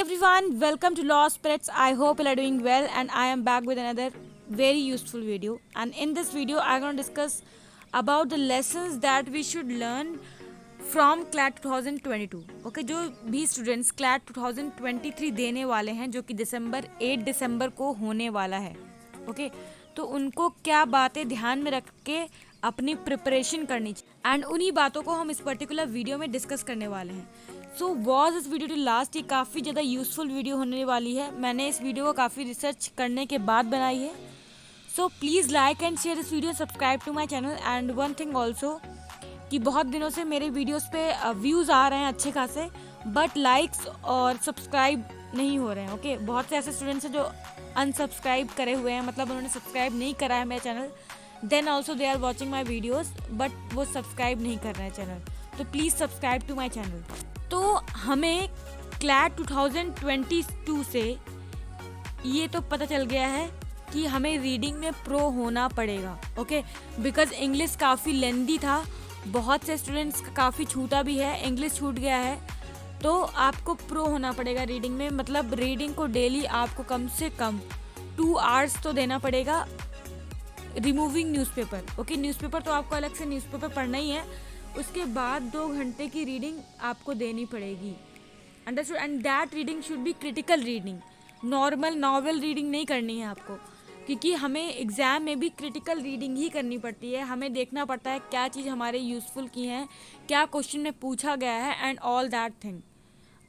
everyone, welcome to Law Spirits. I hope you are doing well and I am back with another very useful video. And in this video, I'm going to discuss about the lessons that we should learn from CLAT 2022. Okay, जो भी students CLAT 2023 देने वाले हैं जो कि 8 दिसंबर को होने वाला है. ओके, तो उनको क्या बातें ध्यान में रख के अपनी प्रिपरेशन करनी चाहिए एंड उन्हीं बातों को हम इस पर्टिकुलर वीडियो में डिस्कस करने वाले हैं. सो वॉज इस वीडियो टू लास्ट, ये काफ़ी ज़्यादा यूज़फुल वीडियो होने वाली है. मैंने इस वीडियो को काफ़ी रिसर्च करने के बाद बनाई है. So please like and share this video, subscribe to my channel. And one thing also कि बहुत दिनों से मेरे वीडियोस पे व्यूज़ आ रहे हैं अच्छे खासे, बट लाइक्स और सब्सक्राइब नहीं हो रहे हैं. ओके, बहुत से ऐसे स्टूडेंट्स हैं जो अनसब्सक्राइब करे हुए हैं, मतलब उन्होंने सब्सक्राइब नहीं करा है मेरा channel. Then also they are watching my videos but वो सब्सक्राइब नहीं कर रहे हैं चैनल. तो please subscribe to my channel. तो हमें क्लैट 2022 से ये तो पता चल गया है कि हमें रीडिंग में प्रो होना पड़ेगा. ओके, बिकॉज इंग्लिश काफ़ी लेंदी था, बहुत से स्टूडेंट्स काफ़ी छूटा भी है, इंग्लिश छूट गया है. तो आपको प्रो होना पड़ेगा रीडिंग में. मतलब रीडिंग को डेली आपको कम से कम 2 आवर्स तो देना पड़ेगा, रिमूविंग न्यूज़पेपर. ओके, न्यूज़पेपर तो आपको अलग से न्यूज़पेपर पढ़ना ही है, उसके बाद 2 घंटे की रीडिंग आपको देनी पड़ेगी. Understood? And that reading should be critical reading. Normal novel reading नहीं करनी है आपको, क्योंकि हमें एग्ज़ाम में भी क्रिटिकल रीडिंग ही करनी पड़ती है. हमें देखना पड़ता है क्या चीज़ हमारे यूज़फुल की हैं, क्या क्वेश्चन में पूछा गया है and all that thing.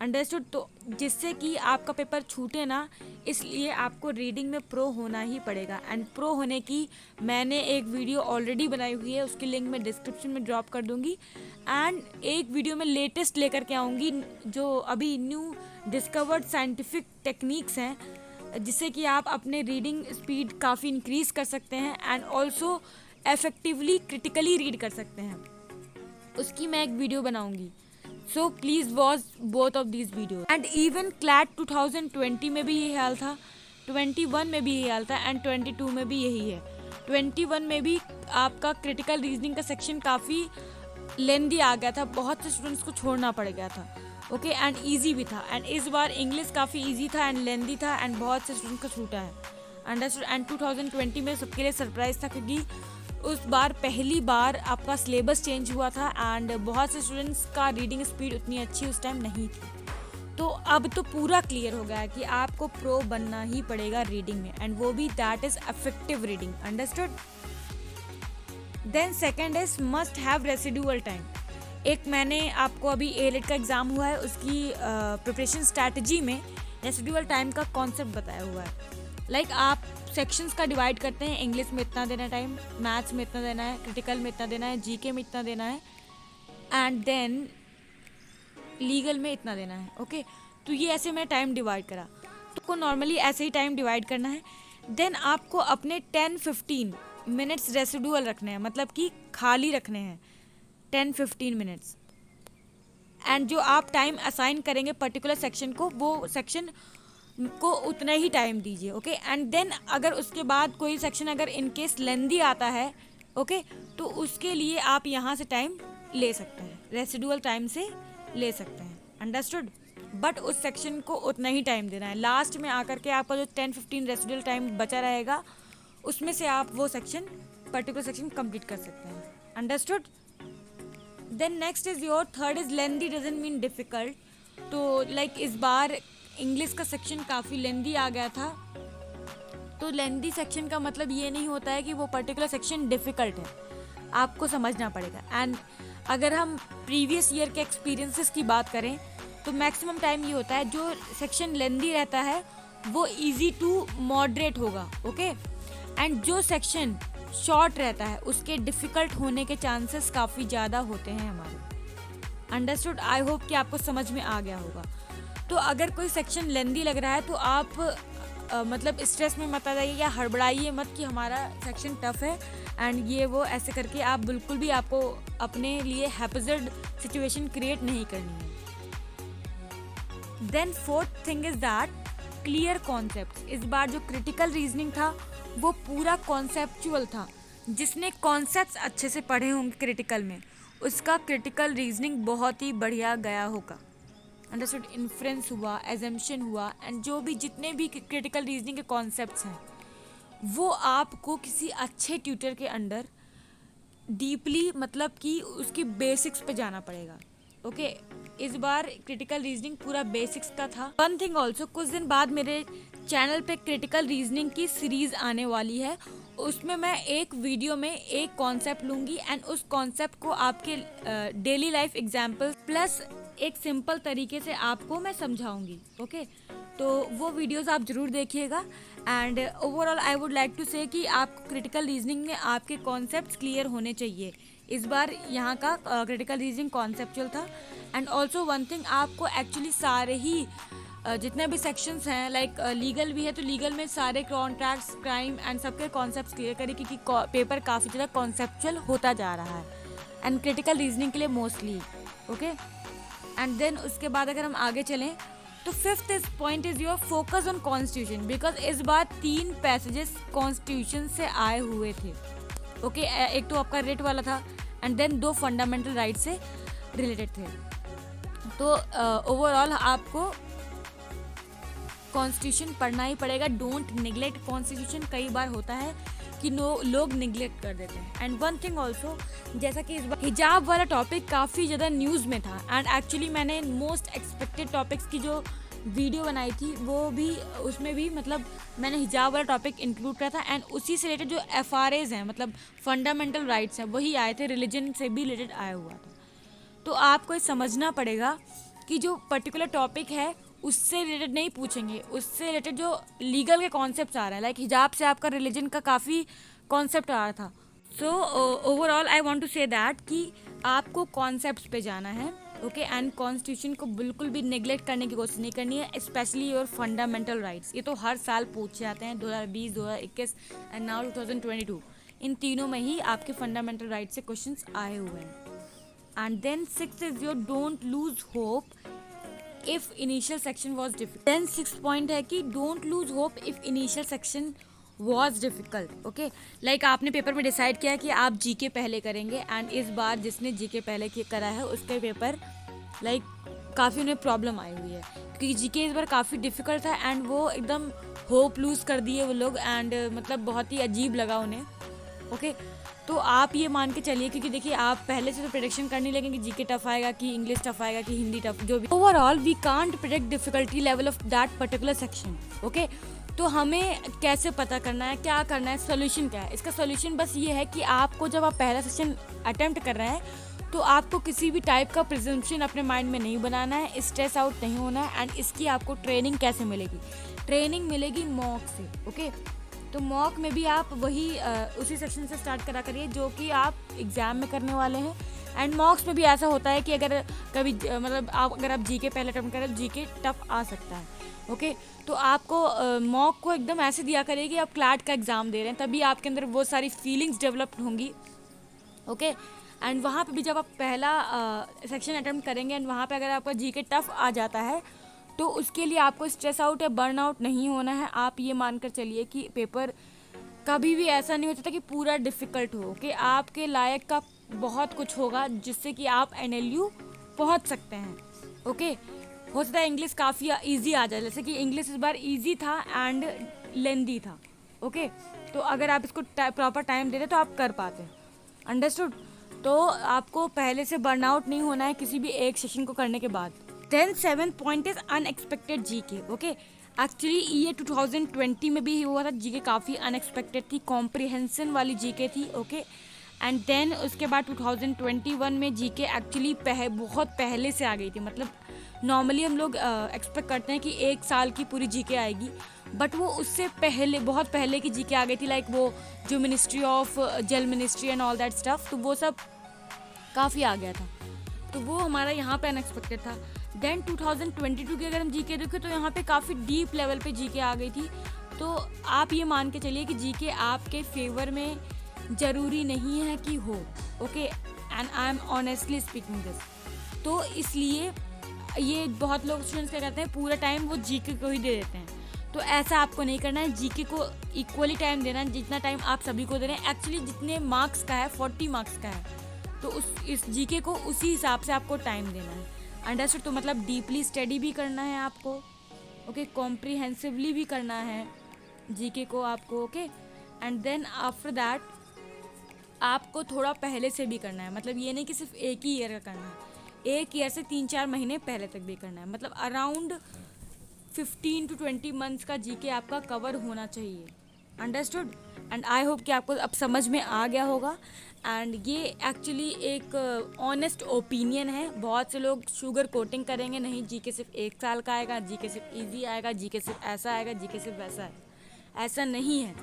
Understood? तो जिससे कि आपका पेपर छूटे ना, इसलिए आपको रीडिंग में प्रो होना ही पड़ेगा. एंड प्रो होने की मैंने एक वीडियो ऑलरेडी बनाई हुई है, उसकी लिंक मैं डिस्क्रिप्शन में ड्रॉप कर दूंगी. एंड एक वीडियो में लेटेस्ट लेकर के आऊँगी जो अभी न्यू डिस्कवर्ड साइंटिफिक टेक्निक्स हैं, जिससे कि आप अपने रीडिंग स्पीड काफ़ी इंक्रीज़ कर सकते हैं and also effectively critically read कर सकते हैं. उसकी मैं एक वीडियो बनाऊँगी. So please watch both of these video. And even CLAT 2020 में भी यही हाल था, 21 में भी यही हाल था एंड 22 में भी यही है. 21 में भी आपका क्रिटिकल रीजनिंग का सेक्शन काफ़ी लेंदी आ गया था, बहुत से स्टूडेंट्स को छोड़ना पड़ गया था. ओके, एंड ईजी भी था. एंड इस बार इंग्लिश काफ़ी ईजी था एंड लेंदी था एंड बहुत से स्टूडेंट्स को छूटा है. अंडरस्टूड? एंड 2020 में सबके लिए सरप्राइज था, क्योंकि उस बार पहली बार आपका सिलेबस चेंज हुआ था एंड बहुत से स्टूडेंट्स का रीडिंग स्पीड उतनी अच्छी उस टाइम नहीं थी. तो अब तो पूरा क्लियर हो गया है कि आपको प्रो बनना ही पड़ेगा रीडिंग में, एंड वो भी that is effective reading. Understood? Then second is must have residual time. एक मैंने आपको अभी A-Lit का एग्ज़ाम हुआ है, उसकी प्रिपरेशन स्ट्रैटेजी में रेसिडुअल टाइम का कॉन्सेप्ट बताया हुआ है. लाइक आप सेक्शंस का डिवाइड करते हैं, इंग्लिश में इतना देना टाइम, मैथ्स में इतना देना है, क्रिटिकल में इतना देना है, जीके में इतना देना है एंड देन लीगल में इतना देना है. ओके, तो ये ऐसे मैंने टाइम डिवाइड करा. तो को नॉर्मली ऐसे ही टाइम डिवाइड करना है. देन आपको अपने 10-15 मिनट्स रेसिडुअल रखने हैं, मतलब कि खाली रखने हैं 10-15 मिनट्स. एंड जो आप टाइम असाइन करेंगे पर्टिकुलर सेक्शन को, वो सेक्शन को उतना ही टाइम दीजिए. ओके, एंड देन अगर उसके बाद कोई सेक्शन अगर इन केस लेंदी आता है, ओके, तो उसके लिए आप यहाँ से टाइम ले सकते हैं, रेसिडुअल टाइम से ले सकते हैं. अंडरस्टूड? बट उस सेक्शन को उतना ही टाइम देना है. लास्ट में आकर के आपका जो 10-15 रेसिडुअल टाइम बचा रहेगा, उसमें से आप वो सेक्शन पर्टिकुलर सेक्शन कंप्लीट कर सकते हैं. Understood? Then next is your third is lengthy doesn't mean difficult. तो लाइक इस बार इंग्लिश का सेक्शन काफ़ी लेंदी आ गया था. तो लेंदी सेक्शन का मतलब ये नहीं होता है कि वो पर्टिकुलर सेक्शन डिफ़िकल्ट है, आपको समझना पड़ेगा. एंड अगर हम प्रीवियस ईयर के एक्सपीरियंसेस की बात करें तो मैक्सिमम टाइम ये होता है जो सेक्शन लेंदी रहता है वो इजी टू मॉडरेट होगा. ओके, एंड जो सेक्शन शॉर्ट रहता है उसके डिफ़िकल्ट होने के चांसेस काफ़ी ज़्यादा होते हैं हमारे. अंडरस्टूड? आई होप कि आपको समझ में आ गया होगा. तो अगर कोई सेक्शन लेंदी लग रहा है तो आप मतलब स्ट्रेस में मत आ जाइए या हड़बड़ाइए मत कि हमारा सेक्शन टफ है एंड ये वो ऐसे करके. आप बिल्कुल भी, आपको अपने लिए हैपजर्ड सिचुएशन क्रिएट नहीं करनी है. Then fourth thing is that clear concept. इस बार जो क्रिटिकल रीजनिंग था वो पूरा कॉन्सेप्चुअल था. जिसने कॉन्सेप्ट्स अच्छे से पढ़े होंगे क्रिटिकल में, उसका क्रिटिकल रीजनिंग बहुत ही बढ़िया गया होगा. अंडरस्टूड, इन्फ्रेंस हुआ, एजम्पशन हुआ, एंड जो भी जितने भी क्रिटिकल रीजनिंग के कॉन्सेप्ट्स हैं वो आपको किसी अच्छे ट्यूटर के अंडर डीपली मतलब कि उसकी बेसिक्स पे जाना पड़ेगा। ओके, इस बार क्रिटिकल रीजनिंग पूरा बेसिक्स का था। वन थिंग ऑल्सो, कुछ दिन बाद मेरे चैनल पे क्रिटिकल रीजनिंग की सीरीज आने वाली है। उसमें मैं एक वीडियो में एक कॉन्सेप्ट लूँगी एंड उस कॉन्सेप्ट को आपके डेली लाइफ एग्जाम्पल प्लस एक सिंपल तरीके से आपको मैं समझाऊंगी। ओके, तो वो वीडियोस आप ज़रूर देखिएगा। And overall I would like to say कि आप क्रिटिकल रीजनिंग में आपके कॉन्सेप्ट्स क्लियर होने चाहिए। इस बार यहाँ का क्रिटिकल रीजनिंग कॉन्सेप्चुअल था। एंड ऑल्सो वन थिंग, आपको एक्चुअली सारे ही जितने भी सेक्शंस हैं लाइक लीगल भी है तो लीगल में सारे कॉन्ट्रैक्ट्स, क्राइम एंड सबके कॉन्सेप्ट्स क्लियर करें क्योंकि पेपर काफ़ी ज़्यादा कॉन्सेप्चुअल होता जा रहा है एंड क्रिटिकल रीजनिंग के लिए मोस्टली। ओके, एंड देन उसके बाद अगर हम आगे चलें तो fifth point is your focus on constitution, because इस बार 3 पैसेजेस कॉन्स्टिट्यूशन से आए हुए थे। ओके, एक तो आपका रेट वाला था एंड देन 2 फंडामेंटल राइट से रिलेटेड थे। तो ओवरऑल आपको कॉन्स्टिट्यूशन पढ़ना ही पड़ेगा। Don't neglect constitution. कई बार होता है कि लोग निगलेक्ट कर देते हैं। एंड वन थिंग ऑल्सो, जैसा कि इस बार हिजाब वाला टॉपिक काफ़ी ज़्यादा न्यूज़ में था एंड एक्चुअली मैंने मोस्ट एक्सपेक्टेड टॉपिक्स की जो वीडियो बनाई थी वो भी उसमें भी मतलब मैंने हिजाब वाला टॉपिक इंक्लूड किया था एंड उसी से रिलेटेड जो FRAs हैं मतलब फंडामेंटल राइट्स हैं वही आए थे, रिलीजन से भी रिलेटेड आया हुआ था। तो आपको ये समझना पड़ेगा कि जो पर्टिकुलर टॉपिक है उससे रिलेटेड नहीं पूछेंगे, उससे रिलेटेड जो लीगल के कॉन्सेप्ट आ रहे हैं लाइक हिजाब से आपका रिलीजन का काफ़ी कॉन्सेप्ट आ रहा था। So overall I want to say that कि आपको कॉन्सेप्ट्स पे जाना है। ओके, एंड कॉन्स्टिट्यूशन को बिल्कुल भी नेग्लेक्ट करने की कोशिश नहीं करनी है, स्पेशली योर फंडामेंटल राइट्स। ये तो हर साल पूछे जाते हैं, 2020, 2021 एंड नाउ 2022, इन तीनों में ही आपके फंडामेंटल राइट से क्वेश्चंस आए हुए हैं। And then 6th is your don't lose hope if initial section was difficult. Then 6th point है कि don't lose hope if initial section was difficult. Okay, like आपने पेपर में डिसाइड किया कि आप जीके पहले करेंगे एंड इस बार जिसने जीके पहले करा है उसके पेपर लाइक काफ़ी उन्हें प्रॉब्लम आई हुई है क्योंकि जीके इस बार काफ़ी डिफिकल्ट था एंड वो एकदम होप लूज कर दिए वो लोग एंड मतलब बहुत ही अजीब लगा उन्हें। ओके, तो आप ये मान के चलिए क्योंकि देखिए आप पहले से तो प्रेडिक्शन करने लगे कि जीके टफ आएगा कि इंग्लिश टफ आएगा कि हिंदी टफ, जो भी। Overall we can't predict difficulty level of that particular section. Okay, तो हमें कैसे पता करना है, क्या करना है, सोल्यूशन क्या है? इसका सोल्यूशन बस ये है कि आपको जब आप पहला सेशन अटेम्प्ट कर रहे हैं तो आपको किसी भी टाइप का प्रिजम्पशन अपने माइंड में नहीं बनाना है, स्ट्रेस आउट नहीं होना है। एंड इसकी आपको ट्रेनिंग कैसे मिलेगी? ट्रेनिंग मिलेगी मॉक से। ओके, तो मॉक में भी आप वही उसी सेक्शन से स्टार्ट करा करिए जो कि आप एग्ज़ाम में करने वाले हैं। एंड मॉक्स में भी ऐसा होता है कि अगर कभी मतलब अगर आप जीके पहले अटेम्प्ट करें तो जीके टफ आ सकता है। ओके, तो आपको मॉक को एकदम ऐसे दिया करिए कि आप क्लैट का एग्ज़ाम दे रहे हैं, तभी आपके अंदर वो सारी फीलिंग्स डेवलप होंगी। ओके, एंड वहाँ पे भी जब आप पहला सेक्शन अटेम्प्ट करेंगे एंड वहाँ पे अगर आपका जीके टफ आ जाता है तो उसके लिए आपको स्ट्रेस आउट या बर्न आउट नहीं होना है। आप ये मानकर चलिए कि पेपर कभी भी ऐसा नहीं होता कि पूरा डिफ़िकल्ट हो कि आपके लायक का बहुत कुछ होगा जिससे कि आप NLU पहुंच सकते हैं। ओके, हो सकता है इंग्लिश काफ़ी इजी आ जाए, जैसे कि इंग्लिश इस बार इजी था एंड लेंदी था। ओके, तो अगर आप इसको प्रॉपर टाइम दे रहे तो आप कर पाते हैं। अंडरस्टूड? तो आपको पहले से बर्नआउट नहीं होना है किसी भी एक सेशन को करने के बाद। Then 7th point is unexpected GK. Okay, actually ये 2020 में भी हुआ था, जीके काफ़ी अनएक्सपेक्टेड थी, कॉम्प्रिहेंशन वाली जीके थी। ओके, एंड देन उसके बाद 2021 में जीके एक्चुअली बहुत पहले से आ गई थी। मतलब नॉर्मली हम लोग एक्सपेक्ट करते हैं कि 1 साल की पूरी जीके आएगी, बट वो उससे पहले बहुत पहले की जीके आ गई थी। लाइक वो जो मिनिस्ट्री ऑफ जल ministry and all that stuff, तो वो सब काफ़ी आ गया था, तो वो हमारा यहाँ पे अनएक्सपेक्टेड था। देन 2022 की अगर हम जीके देखें तो यहाँ पे काफ़ी डीप लेवल पे जीके आ गई थी। तो आप ये मान के चलिए कि जीके आपके फेवर में ज़रूरी नहीं है कि हो। Okay, and I am honestly speaking this. तो इसलिए ये बहुत लोग स्टूडेंट्स क्या करते हैं, पूरा टाइम वो जीके को ही दे देते हैं। तो ऐसा आपको नहीं करना है, जीके को इक्वली टाइम देना है जितना टाइम आप सभी को दे रहे हैं। एक्चुअली जितने मार्क्स का है 40 मार्क्स का है, तो इस जीके को उसी हिसाब से आपको टाइम देना है। अंडरस्टूड? तो मतलब डीपली स्टडी भी करना है आपको, ओके, कॉम्प्रिहेंसिवली भी करना है जीके को आपको, okay. And then after that आपको थोड़ा पहले से भी करना है, मतलब ये नहीं कि सिर्फ एक ही ईयर का करना है, एक ईयर से 3-4 महीने पहले तक भी करना है, मतलब अराउंड 15 to 20 मंथ्स का जीके आपका कवर होना चाहिए। अंडरस्टूड? एंड आई होप कि आपको अब समझ में आ गया होगा। एंड ये एक्चुअली एक ऑनेस्ट ओपिनियन है। बहुत से लोग शुगर कोटिंग करेंगे, नहीं जीके सिर्फ 1 साल का आएगा, जीके सिर्फ इजी आएगा, जीके सिर्फ ऐसा आएगा, जीके सिर्फ वैसा है। ऐसा नहीं है।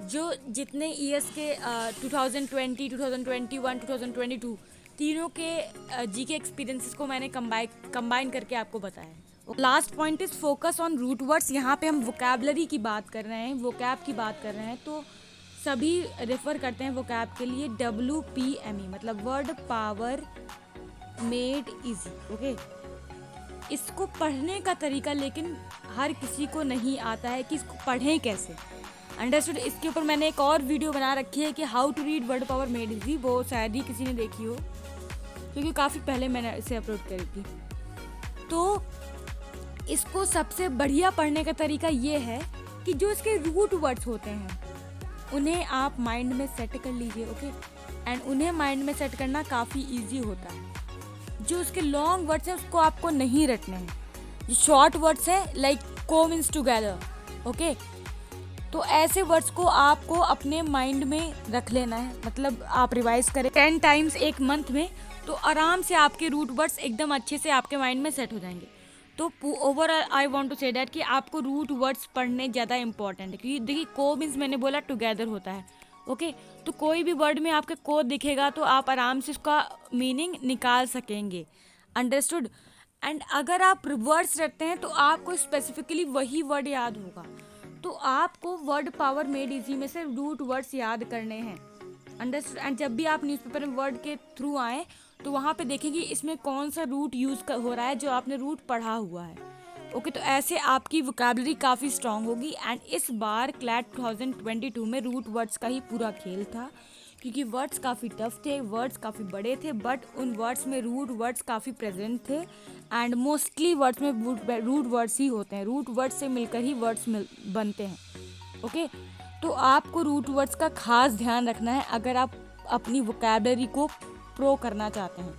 जो जितने ईयर्स के 2020, 2021, 2022 तीनों के जीके एक्सपीरियंसेस को मैंने कंबाइन करके आपको बताया है। Last point is focus on root words. यहाँ पे हम वोकैबलरी की बात कर रहे हैं, वोकैब की बात कर रहे हैं, तो सभी रेफर करते हैं वोकैब के लिए WPME, मतलब word power made easy, okay. इसको पढ़ने का तरीका लेकिन हर किसी को नहीं आता है कि इसको पढ़ें कैसे। अंडरस्टूड? इसके ऊपर मैंने एक और वीडियो बना रखी है कि how to read word power made easy, वो शायद ही किसी ने देखी हो क्योंकि काफ़ी पहले मैंने इसे अपलोड करी थी। तो इसको सबसे बढ़िया पढ़ने का तरीका ये है कि जो इसके रूट वर्ड्स होते हैं उन्हें आप माइंड में सेट कर लीजिए, ओके। एंड उन्हें माइंड में सेट करना काफ़ी इजी होता है। जो उसके लॉन्ग वर्ड्स हैं उसको आपको नहीं रटने हैं। जो शॉर्ट वर्ड्स है लाइक को मीन्स टुगेदर, ओके, तो ऐसे वर्ड्स को आपको अपने माइंड में रख लेना है। मतलब आप रिवाइज करें 10 टाइम्स एक मंथ में, तो आराम से आपके रूट वर्ड्स एकदम अच्छे से आपके माइंड में सेट हो जाएंगे। तो overall I want to say that कि आपको रूट वर्ड्स पढ़ने ज़्यादा इंपॉर्टेंट है, क्योंकि देखिए को मीन्स मैंने बोला टुगेदर होता है, ओके। तो कोई भी वर्ड में आपके को दिखेगा तो आप आराम से उसका मीनिंग निकाल सकेंगे। अंडरस्टूड? एंड अगर आप वर्ड्स रखते हैं तो आपको स्पेसिफिकली वही वर्ड याद होगा। तो आपको वर्ड पावर मेड इजी में से रूट वर्ड्स याद करने हैं। अंडरस्टूड? एंड जब भी आप न्यूज़पेपर में वर्ड के थ्रू आएँ तो वहाँ पे देखेंगे इसमें कौन सा रूट यूज़ हो रहा है जो आपने रूट पढ़ा हुआ है, ओके। तो ऐसे आपकी वोकैबुलरी काफ़ी स्ट्रांग होगी। एंड इस बार क्लैट 2022 में रूट वर्ड्स का ही पूरा खेल था, क्योंकि वर्ड्स काफ़ी टफ थे, वर्ड्स काफ़ी बड़े थे, बट उन वर्ड्स में रूट वर्ड्स काफ़ी प्रेजेंट थे। एंड मोस्टली वर्ड्स में रूट वर्ड्स ही होते हैं, रूट वर्ड्स से मिलकर ही वर्ड्स बनते हैं, ओके। तो आपको रूट वर्ड्स का खास ध्यान रखना है अगर आप अपनी वोकैबुलरी को प्रो करना चाहते हैं।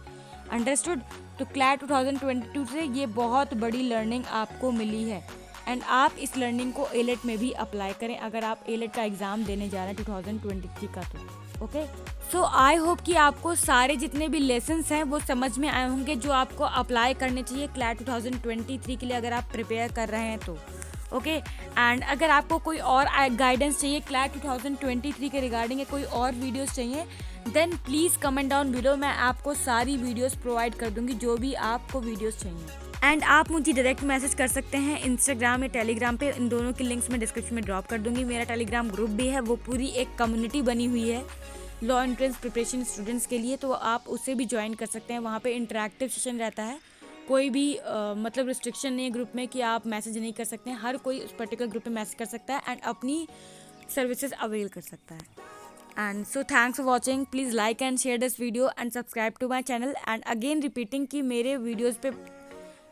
अंडरस्टूड? तो क्लैट 2022 से ये बहुत बड़ी लर्निंग आपको मिली है। एंड आप इस लर्निंग को एलेट में भी अप्लाई करें अगर आप एलेट का एग्ज़ाम देने जा रहे हैं 2023 का, तो ओके। सो आई होप कि आपको सारे जितने भी लेसन्स हैं वो समझ में आए होंगे जो आपको अप्लाई करने चाहिए क्लैट 2023 के लिए अगर आप प्रिपेयर कर रहे हैं तो, ओके। एंड अगर आपको कोई और गाइडेंस चाहिए क्लैट 2023 के रिगार्डिंग, कोई और वीडियोस चाहिए, then please comment down below. मैं आपको सारी वीडियोस प्रोवाइड कर दूंगी जो भी आपको वीडियोस चाहिए। एंड आप मुझे डायरेक्ट मैसेज कर सकते हैं इंस्टाग्राम या टेलीग्राम पे, इन दोनों की लिंक्स मैं डिस्क्रिप्शन में ड्रॉप कर दूंगी। मेरा टेलीग्राम ग्रुप भी है, वो पूरी एक कम्युनिटी बनी हुई है लॉ एंट्रेंस प्रिपरेशन स्टूडेंट्स के लिए, तो आप उसे भी ज्वाइन कर सकते हैं। वहाँ पे इंटरेक्टिव सेशन रहता है, कोई भी मतलब रिस्ट्रिक्शन नहीं है ग्रुप में कि आप मैसेज नहीं कर सकते हैं। हर कोई उस पर्टिकुलर ग्रुप में मैसेज कर सकता है एंड अपनी सर्विसेज अवेल कर सकता है। And so thanks for watching. Please like and share this video and subscribe to my channel. And again repeating कि मेरे वीडियोस पे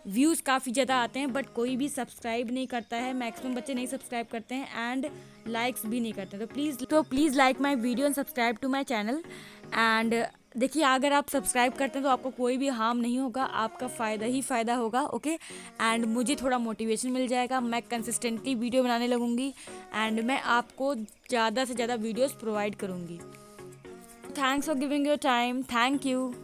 व्यूज़ काफ़ी ज़्यादा आते हैं बट कोई भी सब्सक्राइब नहीं करता है, मैक्सिमम बच्चे नहीं सब्सक्राइब करते हैं एंड लाइक्स भी नहीं करते। तो please like my video and subscribe to my channel. And देखिए अगर आप सब्सक्राइब करते हैं तो आपको कोई भी हार्म नहीं होगा, आपका फ़ायदा ही फ़ायदा होगा, ओके। एंड मुझे थोड़ा मोटिवेशन मिल जाएगा, मैं कंसिस्टेंटली वीडियो बनाने लगूँगी एंड मैं आपको ज़्यादा से ज़्यादा वीडियोस प्रोवाइड करूँगी। Thanks for giving your time, thank you.